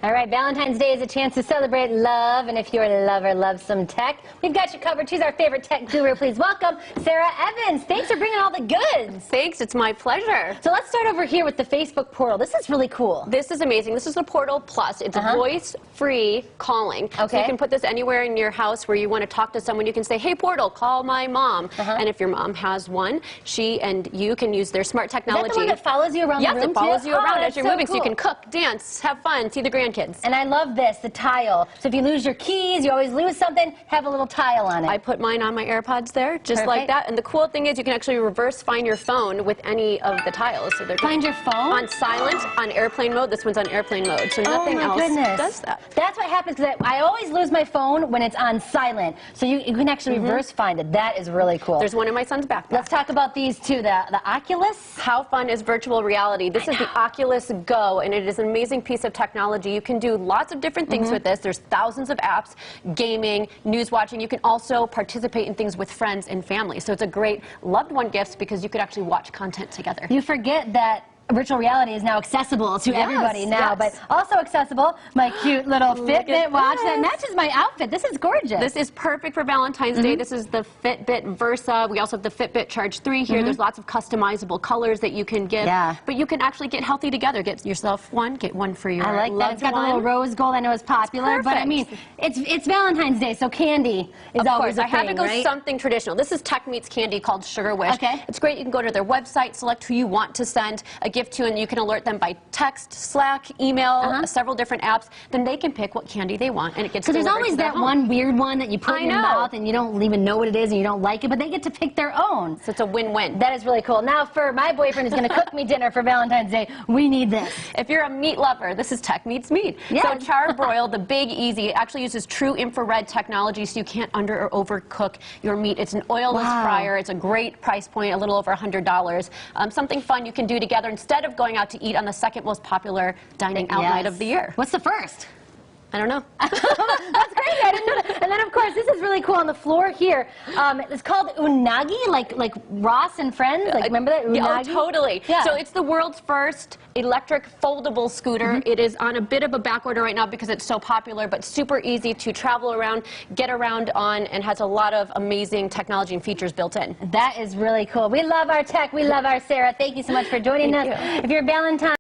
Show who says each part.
Speaker 1: All right, Valentine's Day is a chance to celebrate love, and if your lover loves some tech, we've got you covered. She's our favorite tech guru. Please welcome Sarah Evans. Thanks for bringing all the goods.
Speaker 2: Thanks, it's my pleasure.
Speaker 1: So let's start over here with the Facebook portal. This is really cool.
Speaker 2: This is amazing. This is the Portal Plus. It's voice-free calling.
Speaker 1: Okay.
Speaker 2: So you can put this anywhere in your house where you want to talk to someone. You can say, hey, Portal, call my mom. And if your mom has one, she and you can use their smart technology.
Speaker 1: Is that the one that follows you around the room?
Speaker 2: Yes, it follows you around as you're moving,
Speaker 1: cool.
Speaker 2: so you can cook, dance, have fun, see the grandkids.
Speaker 1: And I love this, the tile. So if you lose your keys, you always lose something, have a little tile on it.
Speaker 2: I put mine on my AirPods there, just like that. And the cool thing is you can actually reverse find your phone with any of the tiles. So they're
Speaker 1: find your phone?
Speaker 2: On silent, on airplane mode. This one's on airplane mode, so nothing else does that.
Speaker 1: That's what happens, because I always lose my phone when it's on silent. So you can actually reverse find it. That is really cool.
Speaker 2: There's one in my son's backpack.
Speaker 1: Let's talk about these two, the Oculus.
Speaker 2: How fun is virtual reality? This is the Oculus Go, and it is an amazing piece of technology. You can do lots of different things with this. There's thousands of apps, gaming, news watching. You can also participate in things with friends and family. So it's a great loved one gift because you could actually watch content together.
Speaker 1: You forget that virtual reality is now accessible to everybody now, but also accessible, my cute little Fitbit watch that matches my outfit. This is gorgeous.
Speaker 2: This is perfect for Valentine's Day. This is the Fitbit Versa. We also have the Fitbit Charge 3 here. There's lots of customizable colors that you can give. But you can actually get healthy together. Get yourself one, get one for your
Speaker 1: I like that. It's got
Speaker 2: one.
Speaker 1: the little rose gold. I know it's popular, but I mean, it's Valentine's Day, so candy is always a thing,
Speaker 2: I had to go something traditional. This is Tech Meets Candy called Sugar Wish. It's great. You can go to their website, select who you want to send a gift to, and you can alert them by text, Slack, email, several different apps. Then they can pick what candy they want, and it gets delivered.
Speaker 1: Because there's always that one weird one that you put in your mouth and you don't even know what it is and you don't like it, but they get to pick their own.
Speaker 2: So it's a win-win.
Speaker 1: That is really cool. Now, for my boyfriend who's going to cook me dinner for Valentine's Day, we need this.
Speaker 2: If you're a meat lover, this is Tech Meets Meat. So Char-Broil, the Big Easy, it actually uses true infrared technology, so you can't under or overcook your meat. It's an oilless fryer. It's a great price point, a little over $100. Something fun you can do together instead of going out to eat on the second most popular dining out night of the year.
Speaker 1: What's the first?
Speaker 2: I don't know.
Speaker 1: That's crazy. I didn't know that. And then, of course, this is really cool on the floor here. It's called Unagi, like Ross and Friends. Like, remember that? Unagi?
Speaker 2: Oh, totally. So it's the world's first electric foldable scooter. It is on a bit of a back order right now because it's so popular, but super easy to travel around, get around on, and has a lot of amazing technology and features built in.
Speaker 1: That is really cool. We love our tech. We love our Sarah. Thank you so much for joining us. If you're Valentine